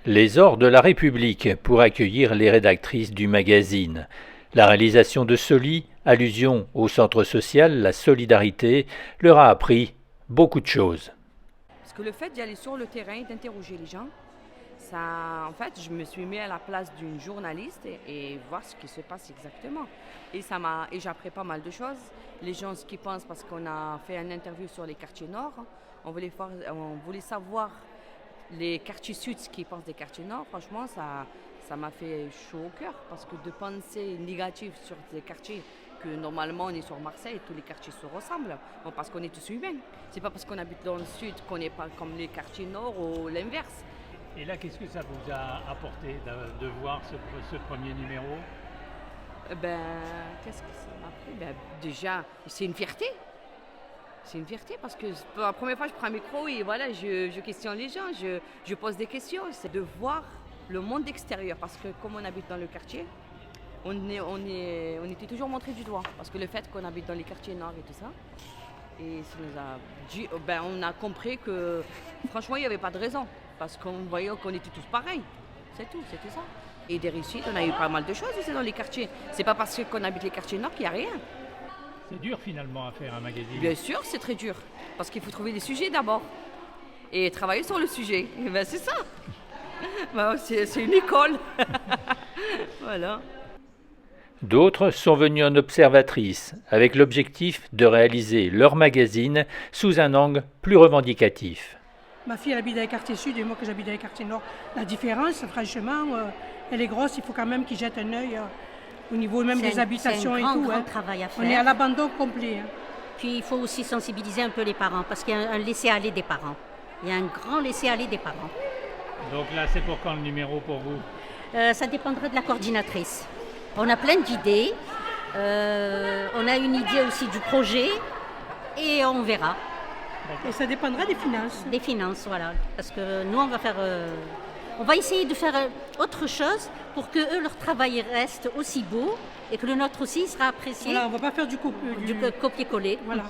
Les ors de la République pour accueillir les rédactrices du magazine. La réalisation de Soli, allusion au centre social, la solidarité, leur a appris beaucoup de choses. Parce que le fait d'y aller sur le terrain, d'interroger les gens, ça, en fait, je me suis mis à la place d'une journaliste et voir ce qui se passe exactement. Et j'ai appris pas mal de choses. Les gens, ce qu'ils pensent, parce qu'on a fait une interview sur les quartiers nord, on voulait savoir les quartiers sud, ce qu'ils pensent des quartiers nord. Franchement, ça m'a fait chaud au cœur, parce que de penser négatif sur des quartiers que normalement on est sur Marseille, tous les quartiers se ressemblent, bon, parce qu'on est tous humains. C'est pas parce qu'on habite dans le sud qu'on n'est pas comme les quartiers nord ou l'inverse. Et là, qu'est-ce que ça vous a apporté de voir ce premier numéro? Qu'est-ce que ça m'a pris? Déjà, c'est une fierté. C'est une fierté parce que pour la première fois, je prends un micro et voilà, je questionne les gens, je pose des questions. C'est de voir le monde extérieur parce que comme on habite dans le quartier, on était toujours montré du doigt. Parce que le fait qu'on habite dans les quartiers nord et tout ça, et ça nous a dit, on a compris que franchement, il n'y avait pas de raison. Parce qu'on voyait qu'on était tous pareils. C'est tout, c'était ça. Et des réussites, on a eu pas mal de choses aussi dans les quartiers. C'est pas parce qu'on habite les quartiers nord qu'il n'y a rien. C'est dur finalement à faire un magazine. Bien sûr, c'est très dur. Parce qu'il faut trouver des sujets d'abord. Et travailler sur le sujet. Et c'est ça. C'est une école. Voilà. D'autres sont venus en observatrice, avec l'objectif de réaliser leur magazine sous un angle plus revendicatif. Ma fille, elle habite dans les quartiers sud et moi que j'habite dans les quartiers nord. La différence, franchement, elle est grosse. Il faut quand même qu'ils jettent un œil au niveau même des habitations et tout. C'est un grand travail à faire. On est à l'abandon complet. Puis il faut aussi sensibiliser un peu les parents parce qu'il y a un laisser-aller des parents. Il y a un grand laisser-aller des parents. Donc là, c'est pour quand le numéro pour vous? Ça dépendra de la coordinatrice. On a plein d'idées. On a une idée aussi du projet et on verra. Et ça dépendra des finances. Des finances, voilà. Parce que nous, on va essayer de faire autre chose pour que eux, leur travail reste aussi beau et que le nôtre aussi sera apprécié. Voilà, on ne va pas faire du copier-coller. Voilà.